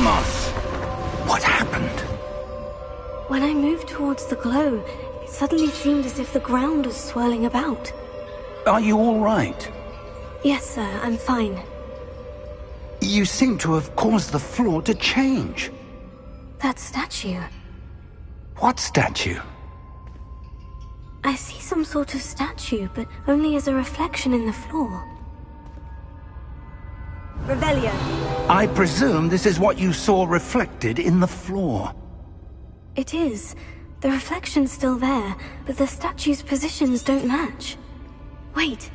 Lumos. What happened? When I moved towards the glow, it suddenly seemed as if the ground was swirling about. Are you all right? Yes, sir, I'm fine. You seem to have caused the floor to change. That statue. What statue? I see some sort of statue, but only as a reflection in the floor. Revelio. I presume this is what you saw reflected in the floor. It is. The reflection's still there, but the statue's positions don't match. Wait.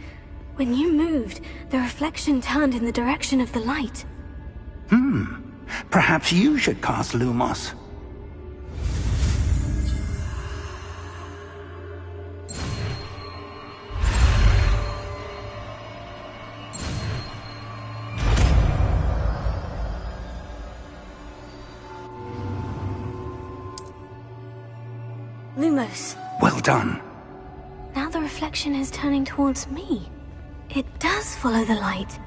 When you moved, the reflection turned in the direction of the light. Perhaps you should cast Lumos. Lumos. Well done. Now the reflection is turning towards me. It does follow the light.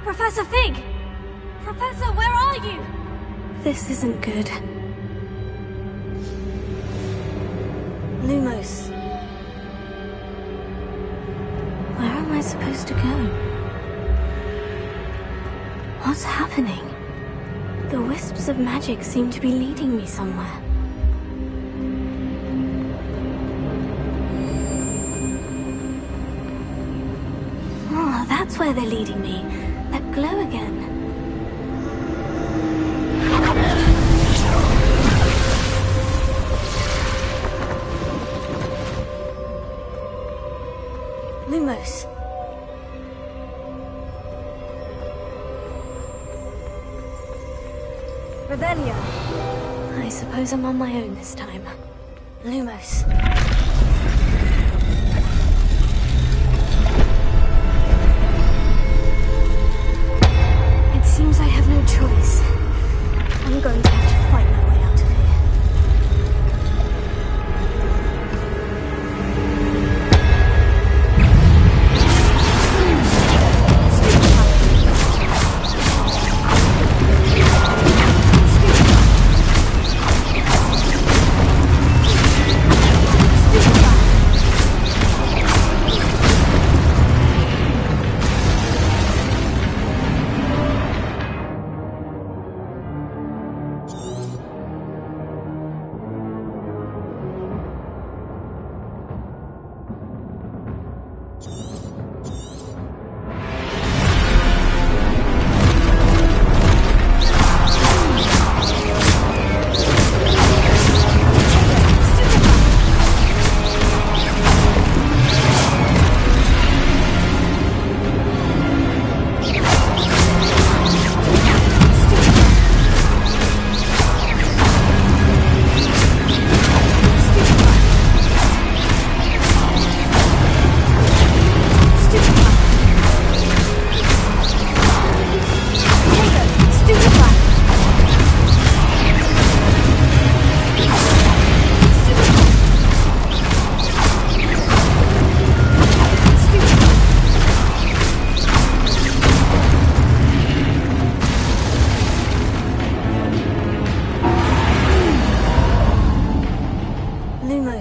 Professor Fig! Professor, where are you? This isn't good. Lumos. Where am I supposed to go? What's happening? The wisps of magic seem to be leading me somewhere. Oh, that's where they're leading me. That glow again. Lumos. Revelio. I suppose I'm on my own this time. Lumos. It seems I have no choice. I'm going to have to fight my way out of here.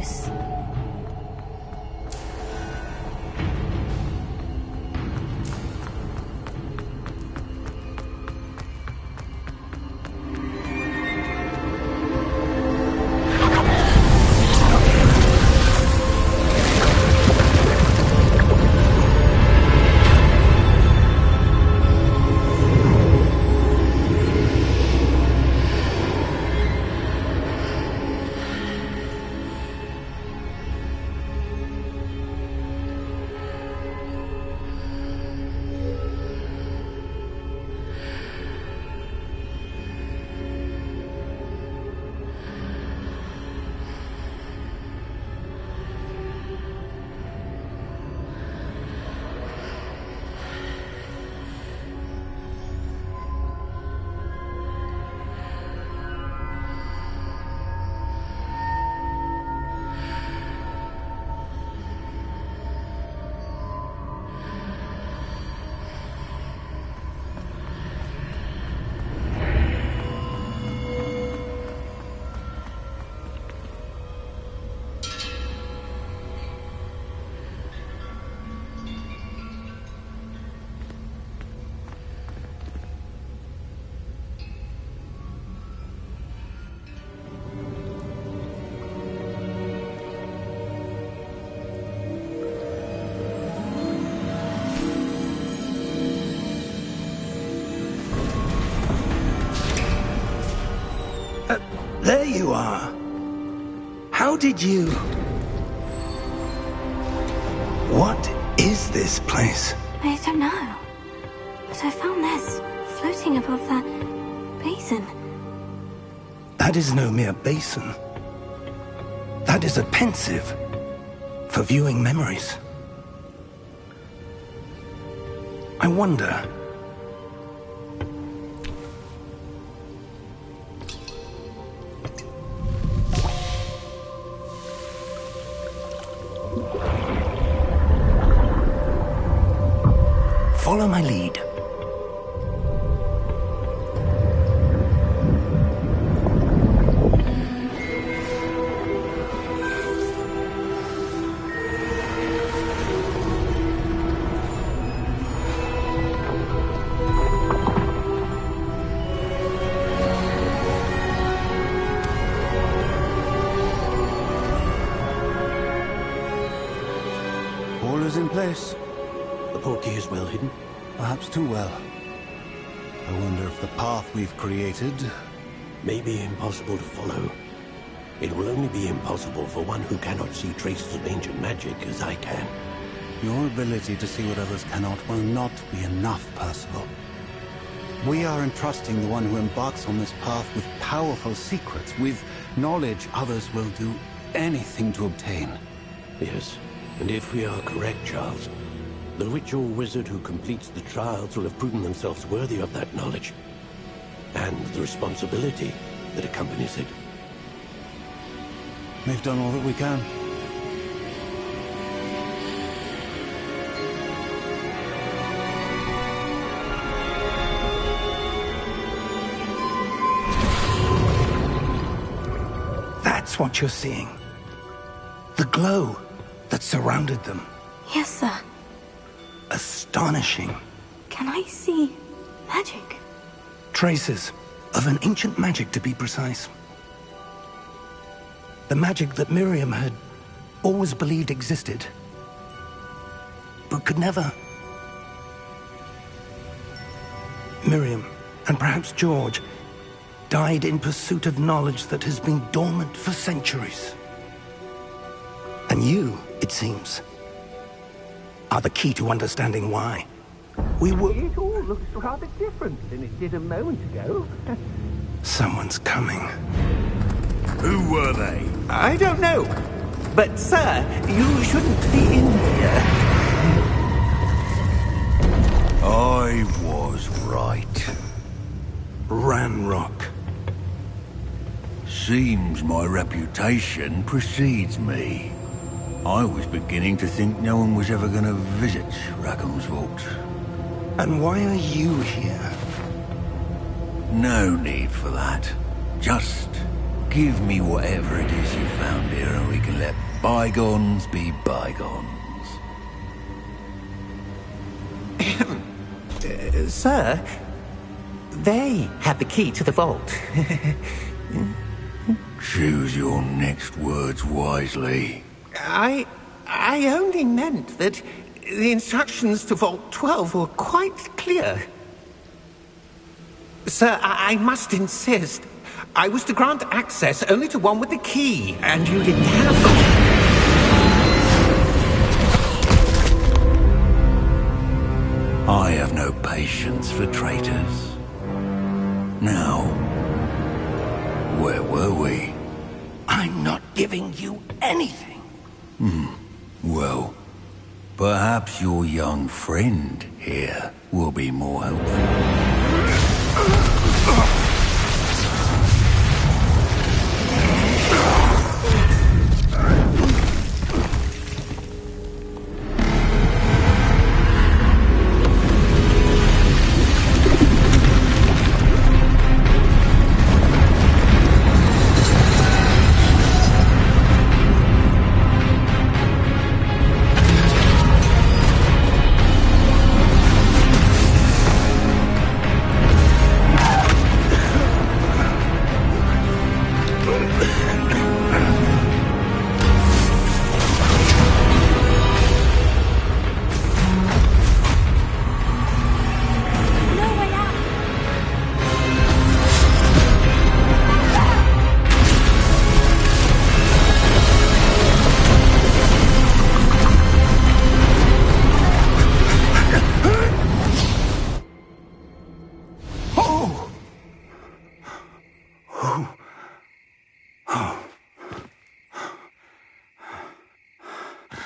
this? There you are. How did you... What is this place? I don't know. But I found this floating above that basin. That is no mere basin. That is a pensive for viewing memories. I wonder... Follow my lead. All is in place. The portkey is well hidden. Perhaps too well. I wonder if the path we've created... May be impossible to follow. It will only be impossible for one who cannot see traces of ancient magic as I can. Your ability to see what others cannot will not be enough, Percival. We are entrusting the one who embarks on this path with powerful secrets, with knowledge others will do anything to obtain. Yes, and if we are correct, Charles, the ritual wizard who completes the trials will have proven themselves worthy of that knowledge, and the responsibility that accompanies it. We've done all that we can. That's what you're seeing. The glow that surrounded them. Yes, sir. Astonishing. Can I see magic? Traces of an ancient magic, to be precise. The magic that Miriam had always believed existed, but could never. Miriam, and perhaps George, died in pursuit of knowledge that has been dormant for centuries. And you, it seems, are the key to understanding why. We were... It all looks rather different than it did a moment ago. Someone's coming. Who were they? I don't know. But, sir, you shouldn't be in here. I was right. Ranrock. Seems my reputation precedes me. I was beginning to think no one was ever going to visit Rackham's Vault. And why are you here? No need for that. Just give me whatever it is you found here and we can let bygones be bygones. Sir, they had the key to the vault. Choose your next words wisely. I only meant that the instructions to Vault 12 were quite clear. Sir, I must insist. I was to grant access only to one with the key, and you didn't have it. I have no patience for traitors. Now, where were we? I'm not giving you anything. Well, perhaps your young friend here will be more helpful.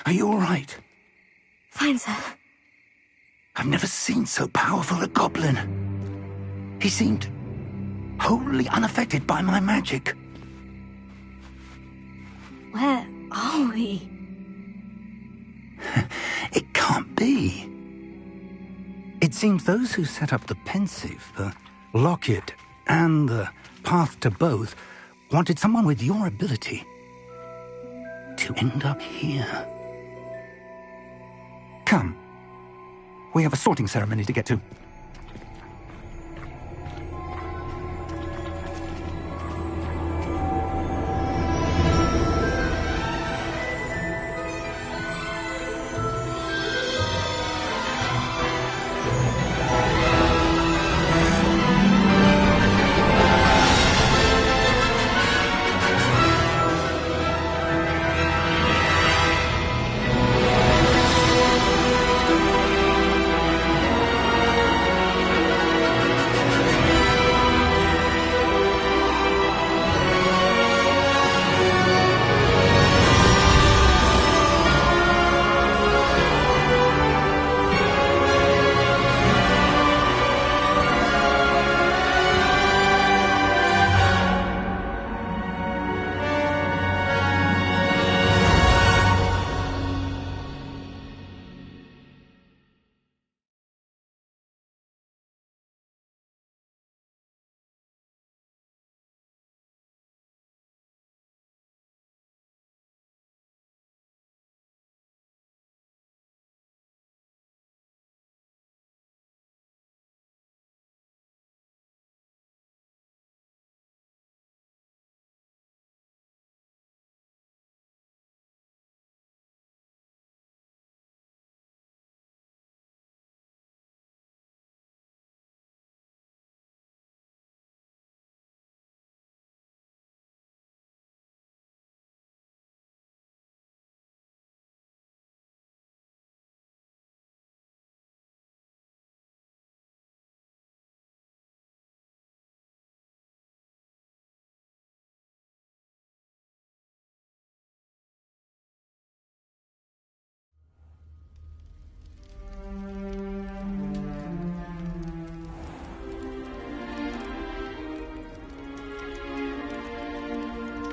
Are you all right? Fine, sir. I've never seen so powerful a goblin. He seemed wholly unaffected by my magic. Where are we? It can't be. It seems those who set up the pensive, the locket, and the path to both wanted someone with your ability to end up here. Come. We have a sorting ceremony to get to.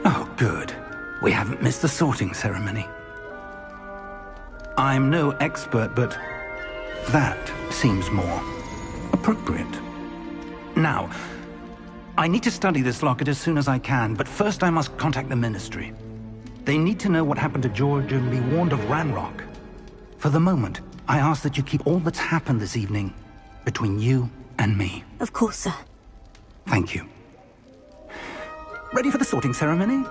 Oh, good. We haven't missed the sorting ceremony. I'm no expert, but that seems more appropriate. Now, I need to study this locket as soon as I can, but first I must contact the Ministry. They need to know what happened to George and be warned of Ranrock. For the moment, I ask that you keep all that's happened this evening between you and me. Of course, sir. Thank you. Ready for the sorting ceremony?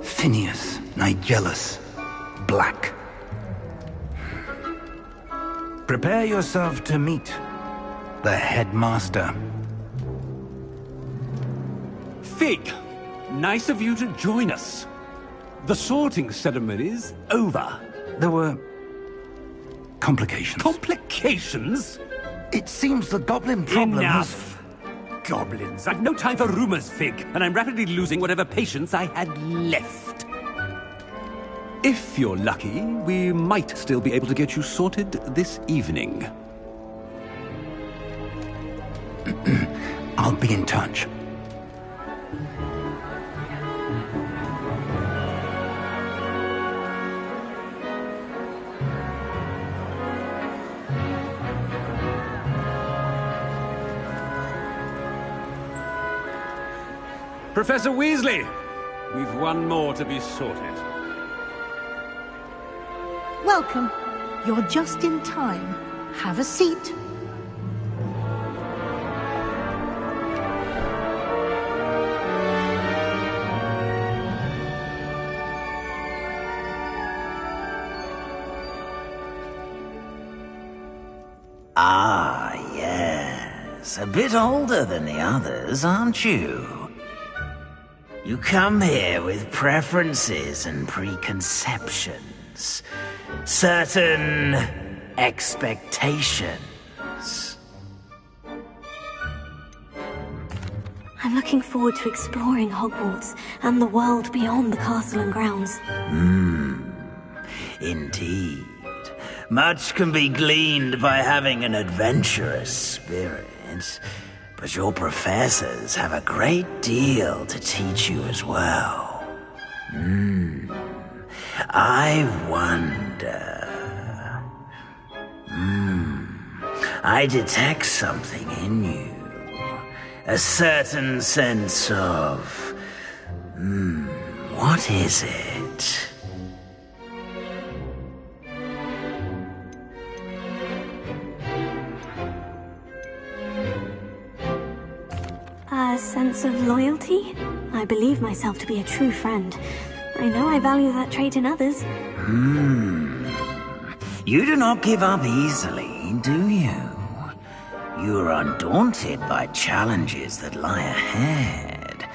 Phineas, Nigellus, Black. Prepare yourself to meet the headmaster. Fig, nice of you to join us. The sorting ceremony's over. There were complications. Complications? It seems the goblin problem Enough! Goblins. I've no time for rumors, Fig, and I'm rapidly losing whatever patience I had left. If you're lucky, we might still be able to get you sorted this evening. I'll be in touch. Professor Weasley, we've one more to be sorted. Welcome. You're just in time. Have a seat. Ah, yes. A bit older than the others, aren't you? You come here with preferences and preconceptions. Certain expectations. I'm looking forward to exploring Hogwarts and the world beyond the castle and grounds. Indeed. Much can be gleaned by having an adventurous spirit, but your professors have a great deal to teach you as well. I wonder... I detect something in you. A certain sense of... what is it? A sense of loyalty? I believe myself to be a true friend. I know I value that trait in others. You do not give up easily, do you? You are undaunted by challenges that lie ahead.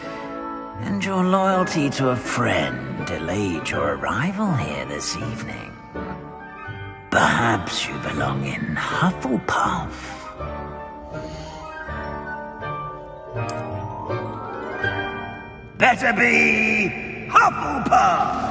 And your loyalty to a friend delayed your arrival here this evening. Perhaps you belong in Hufflepuff. Better be Hufflepuff!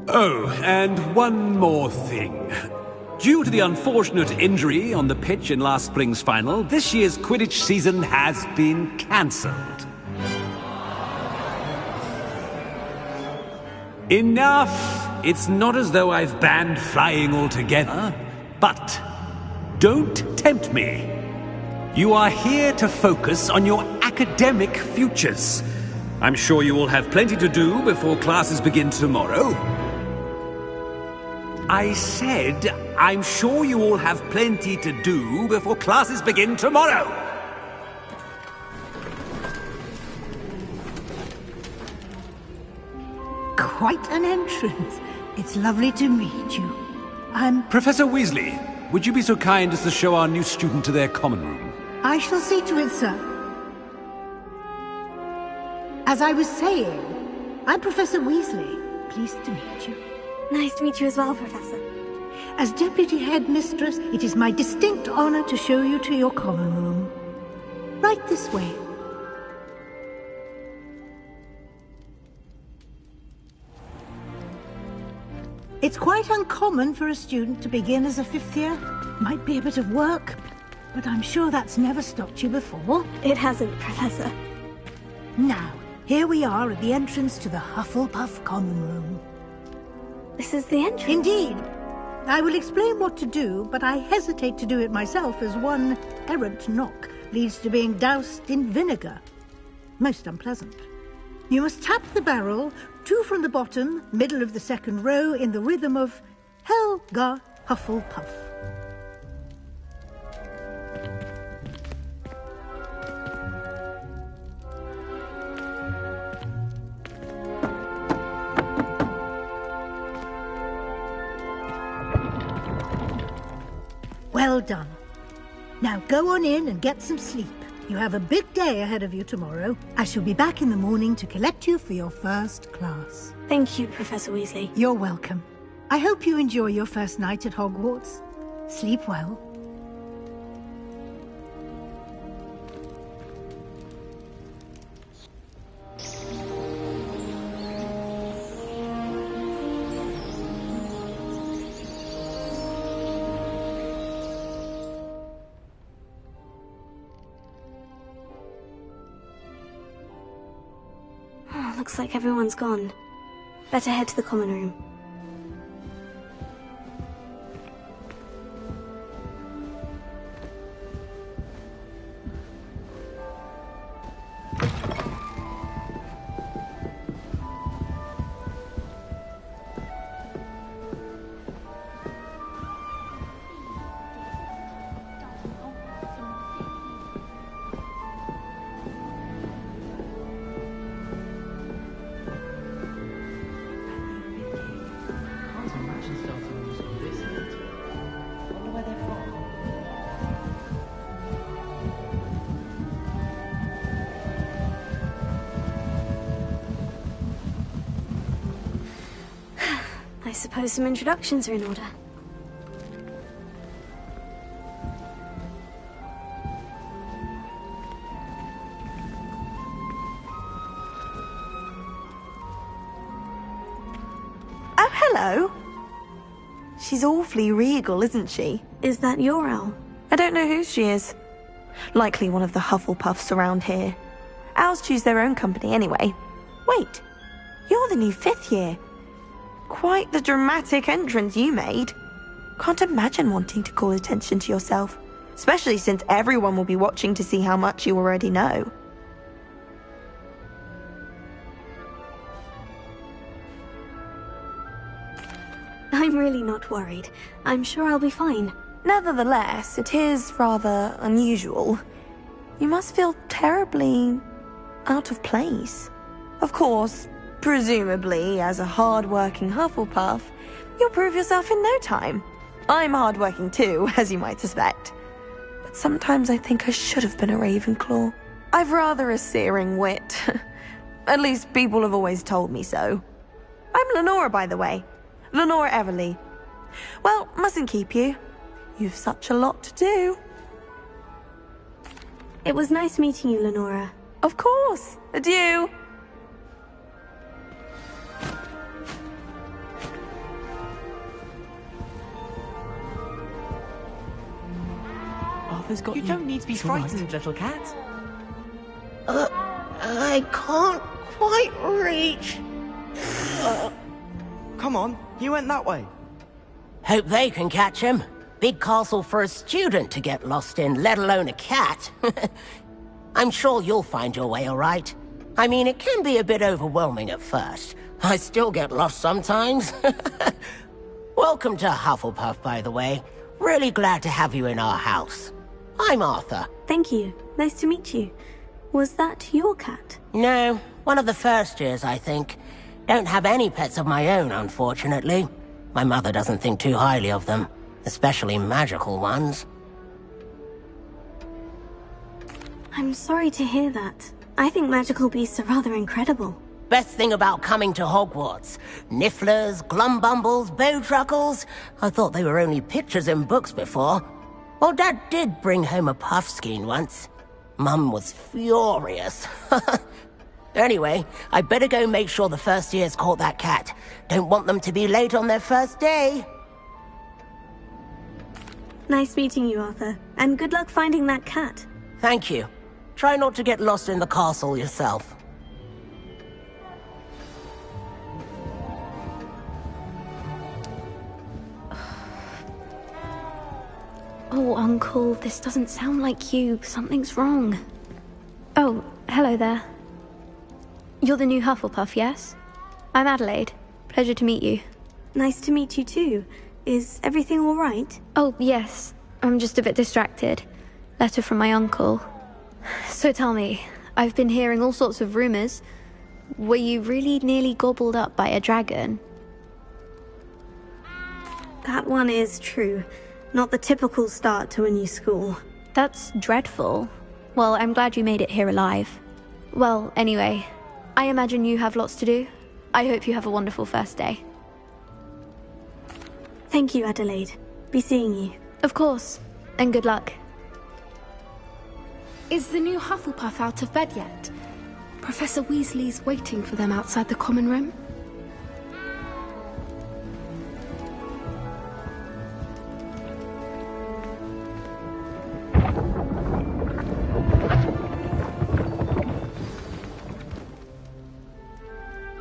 Oh, and one more thing. Due to the unfortunate injury on the pitch in last spring's final, this year's Quidditch season has been cancelled. Enough! It's not as though I've banned flying altogether, but don't tempt me. You are here to focus on your academic futures. I'm sure you will have plenty to do before classes begin tomorrow. I said, I'm sure you all have plenty to do before classes begin tomorrow. Quite an entrance. It's lovely to meet you. Professor Weasley, would you be so kind as to show our new student to their common room? I shall see to it, sir. As I was saying, I'm Professor Weasley. Pleased to meet you. Nice to meet you as well, Professor. As Deputy Headmistress, it is my distinct honor to show you to your common room. Right this way. It's quite uncommon for a student to begin as a 5th year. Might be a bit of work, but I'm sure that's never stopped you before. It hasn't, Professor. Now, here we are at the entrance to the Whutduhfawk common room. This is the entrance? Indeed. I will explain what to do, but I hesitate to do it myself as one errant knock leads to being doused in vinegar. Most unpleasant. You must tap the barrel, 2 from the bottom, middle of the 2nd row, in the rhythm of Helga Hufflepuff. Well done. Now go on in and get some sleep. You have a big day ahead of you tomorrow. I shall be back in the morning to collect you for your first class. Thank you, Professor Weasley. You're welcome. I hope you enjoy your first night at Hogwarts. Sleep well. Looks like everyone's gone. Better head to the common room. I suppose some introductions are in order. Oh, hello. She's awfully regal, isn't she? Is that your owl? I don't know who she is. Likely one of the Hufflepuffs around here. Owls choose their own company anyway. Wait, you're the new 5th year. Quite the dramatic entrance you made. Can't imagine wanting to call attention to yourself, especially since everyone will be watching to see how much you already know. I'm really not worried. I'm sure I'll be fine. Nevertheless, it is rather unusual. You must feel terribly out of place. Of course, presumably, as a hard-working Hufflepuff, you'll prove yourself in no time. I'm hard-working too, as you might suspect. But sometimes I think I should have been a Ravenclaw. I've rather a searing wit. At least people have always told me so. I'm Lenora, by the way. Lenora Everly. Well, mustn't keep you. You've such a lot to do. It was nice meeting you, Lenora. Of course. Adieu. Arthur's got you. You don't need to be frightened, little cat. I can't quite reach. Come on, you went that way. Hope they can catch him. Big castle for a student to get lost in, let alone a cat. I'm sure you'll find your way all right. I mean, it can be a bit overwhelming at first. I still get lost sometimes. Welcome to Hufflepuff, by the way. Really glad to have you in our house. I'm Arthur. Thank you. Nice to meet you. Was that your cat? No, one of the first years, I think. Don't have any pets of my own, unfortunately. My mother doesn't think too highly of them, especially magical ones. I'm sorry to hear that. I think magical beasts are rather incredible. Best thing about coming to Hogwarts. Nifflers, glumbumbles, bowtruckles. I thought they were only pictures in books before. Well, Dad did bring home a puffskein once. Mum was furious. Anyway, I better go make sure the first years caught that cat. Don't want them to be late on their first day. Nice meeting you, Arthur. And good luck finding that cat. Thank you. Try not to get lost in the castle yourself. Oh, Uncle, this doesn't sound like you. Something's wrong. Oh, hello there. You're the new Hufflepuff, yes? I'm Adelaide. Pleasure to meet you. Nice to meet you too. Is everything all right? Oh, yes. I'm just a bit distracted. Letter from my uncle. So tell me, I've been hearing all sorts of rumors. Were you really nearly gobbled up by a dragon? That one is true. Not the typical start to a new school. That's dreadful. Well, I'm glad you made it here alive. Well, anyway, I imagine you have lots to do. I hope you have a wonderful first day. Thank you, Adelaide. Be seeing you. Of course. And good luck. Is the new Hufflepuff out of bed yet? Professor Weasley's waiting for them outside the common room.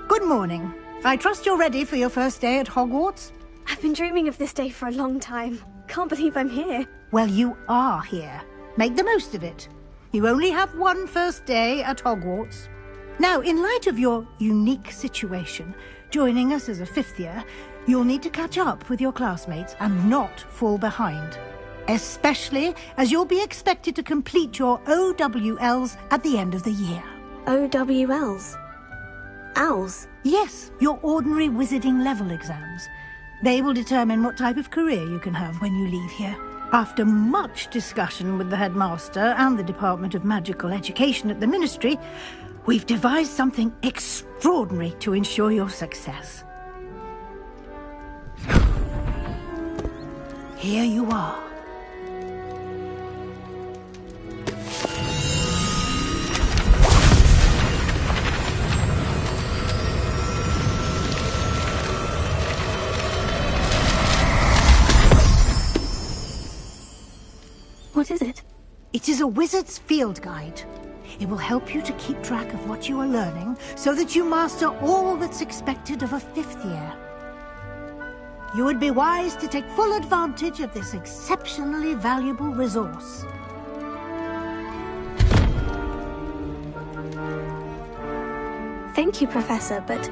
Good morning. I trust you're ready for your first day at Hogwarts? I've been dreaming of this day for a long time. Can't believe I'm here. Well, you are here. Make the most of it. You only have one first day at Hogwarts. Now, in light of your unique situation, joining us as a fifth year, you'll need to catch up with your classmates and not fall behind. Especially as you'll be expected to complete your OWLs at the end of the year. OWLs? Owls? Yes, your ordinary wizarding level exams. They will determine what type of career you can have when you leave here. After much discussion with the headmaster and the Department of Magical Education at the Ministry, we've devised something extraordinary to ensure your success. Here you are. What is it? It is a wizard's field guide. It will help you to keep track of what you are learning so that you master all that's expected of a fifth year. You would be wise to take full advantage of this exceptionally valuable resource. Thank you, Professor, but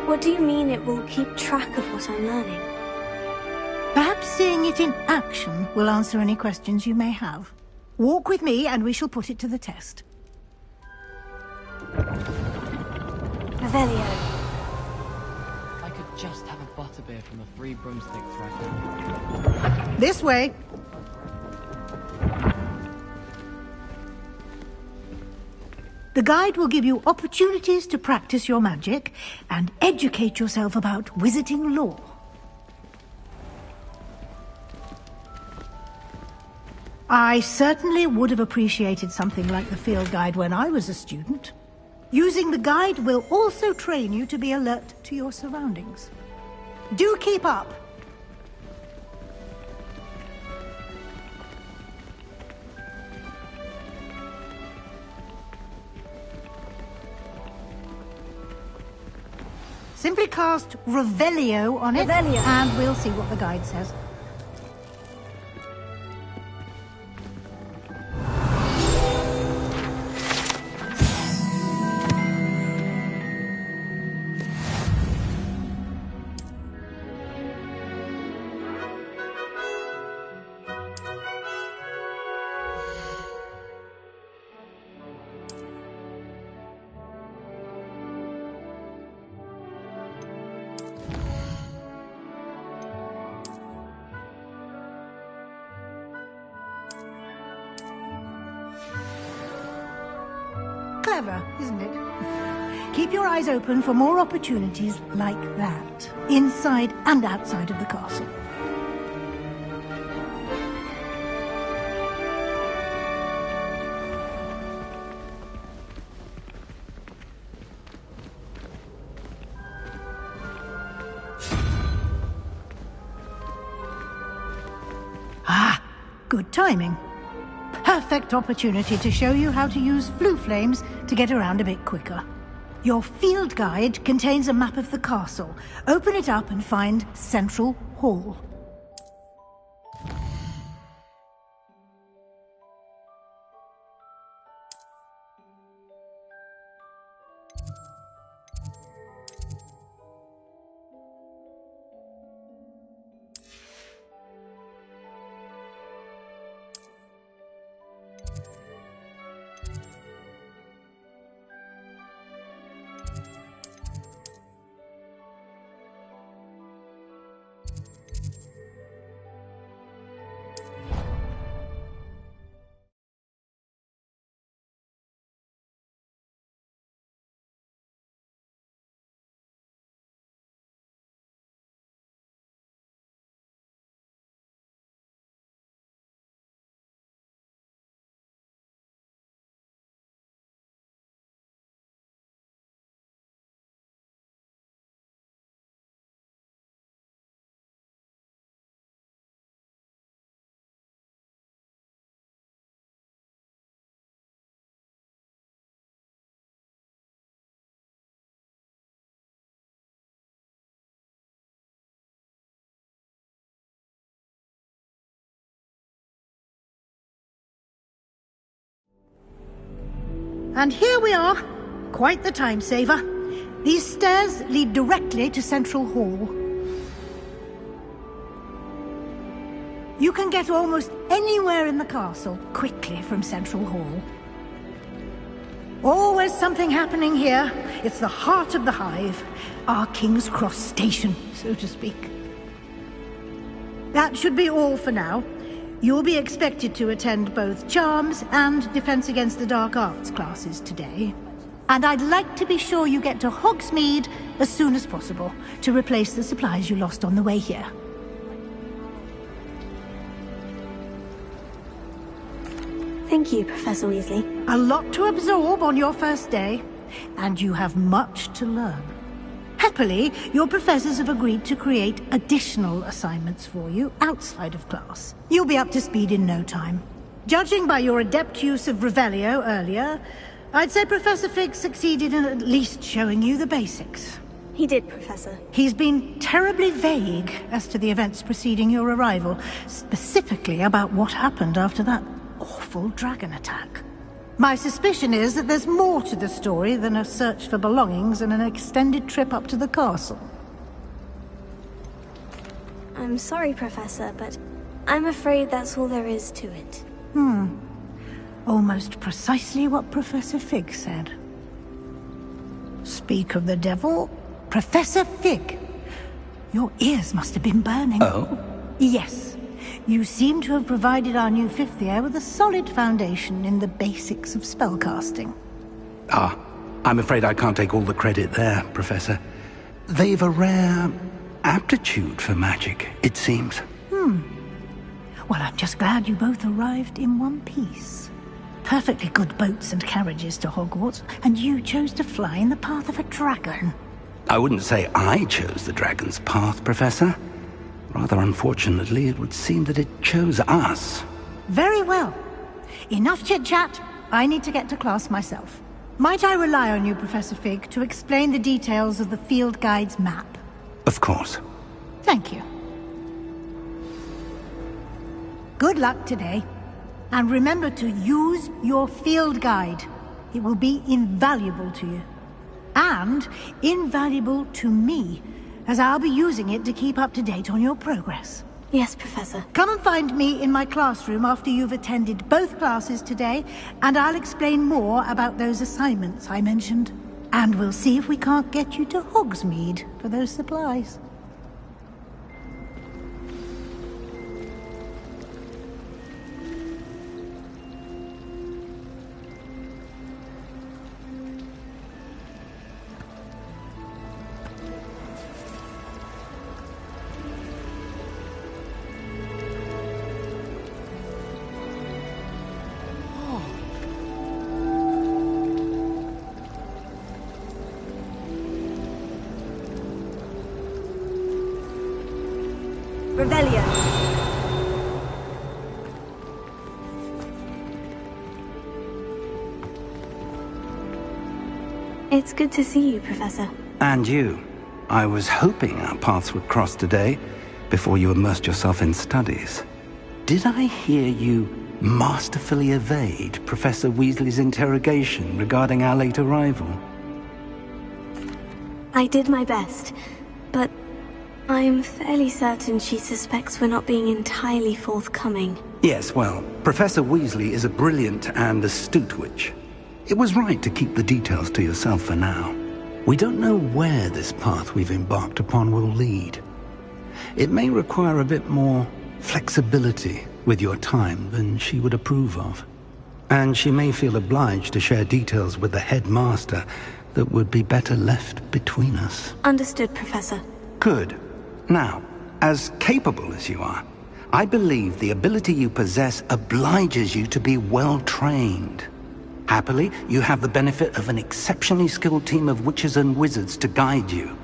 what do you mean it will keep track of what I'm learning? Perhaps seeing it in action will answer any questions you may have. Walk with me and we shall put it to the test. Revelio. I could just have a butterbeer from the Three Broomsticks right now. This way. The guide will give you opportunities to practice your magic and educate yourself about wizarding lore. I certainly would have appreciated something like the field guide when I was a student. Using the guide will also train you to be alert to your surroundings. Do keep up! Simply cast Revelio on it, and we'll see what the guide says. Clever, isn't it? Keep your eyes open for more opportunities like that, inside and outside of the castle. Ah, good timing. Perfect opportunity to show you how to use flue flames to get around a bit quicker. Your field guide contains a map of the castle. Open it up and find Central Hall. And here we are. Quite the time saver. These stairs lead directly to Central Hall. You can get almost anywhere in the castle quickly from Central Hall. Always something happening here. It's the heart of the hive. Our King's Cross station, so to speak. That should be all for now. You'll be expected to attend both Charms and Defense Against the Dark Arts classes today. And I'd like to be sure you get to Hogsmeade as soon as possible to replace the supplies you lost on the way here. Thank you, Professor Weasley. A lot to absorb on your first day, and you have much to learn. Happily, your professors have agreed to create additional assignments for you outside of class. You'll be up to speed in no time. Judging by your adept use of Revelio earlier, I'd say Professor Fig succeeded in at least showing you the basics. He did, Professor. He's been terribly vague as to the events preceding your arrival, specifically about what happened after that awful dragon attack. My suspicion is that there's more to the story than a search for belongings and an extended trip up to the castle. I'm sorry, Professor, but I'm afraid that's all there is to it. Almost precisely what Professor Fig said. Speak of the devil, Professor Fig. Your ears must have been burning. Oh? Yes. You seem to have provided our new fifth year with a solid foundation in the basics of spellcasting. Ah, I'm afraid I can't take all the credit there, Professor. They've a rare aptitude for magic, it seems. Well, I'm just glad you both arrived in one piece. Perfectly good boats and carriages to Hogwarts, and you chose to fly in the path of a dragon. I wouldn't say I chose the dragon's path, Professor. Rather unfortunately, it would seem that it chose us. Very well. Enough chit-chat. I need to get to class myself. Might I rely on you, Professor Fig, to explain the details of the field guide's map? Of course. Thank you. Good luck today. And remember to use your field guide. It will be invaluable to you. And invaluable to me, as I'll be using it to keep up to date on your progress. Yes, Professor. Come and find me in my classroom after you've attended both classes today, and I'll explain more about those assignments I mentioned. And we'll see if we can't get you to Hogsmeade for those supplies. Revelio. It's good to see you, Professor. And you. I was hoping our paths would cross today, before you immersed yourself in studies. Did I hear you masterfully evade Professor Weasley's interrogation regarding our late arrival? I did my best, but I'm fairly certain she suspects we're not being entirely forthcoming. Yes, well, Professor Weasley is a brilliant and astute witch. It was right to keep the details to yourself for now. We don't know where this path we've embarked upon will lead. It may require a bit more flexibility with your time than she would approve of. And she may feel obliged to share details with the headmaster that would be better left between us. Understood, Professor. Good. Now, as capable as you are, I believe the ability you possess obliges you to be well trained. Happily, you have the benefit of an exceptionally skilled team of witches and wizards to guide you.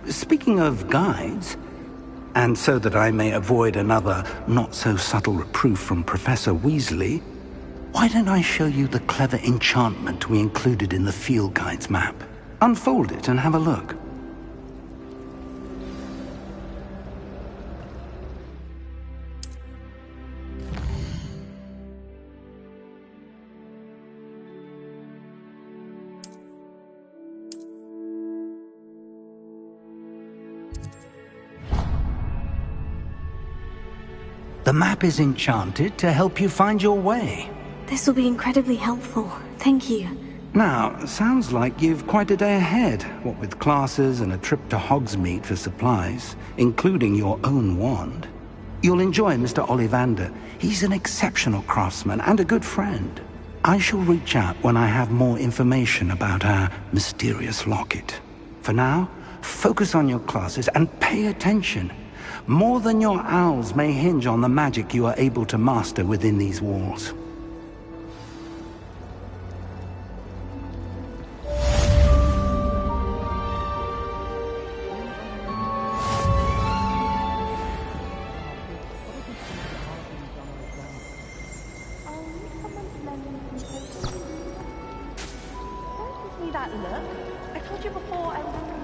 Speaking of guides, and so that I may avoid another not-so-subtle reproof from Professor Weasley, why don't I show you the clever enchantment we included in the field guide's map? Unfold it and have a look. The map is enchanted to help you find your way. This will be incredibly helpful. Thank you. Now, sounds like you've quite a day ahead, what with classes and a trip to Hogsmeade for supplies, including your own wand. You'll enjoy Mr. Ollivander. He's an exceptional craftsman and a good friend. I shall reach out when I have more information about our mysterious locket. For now, focus on your classes and pay attention. More than your owls may hinge on the magic you are able to master within these walls. That look? I told you before I was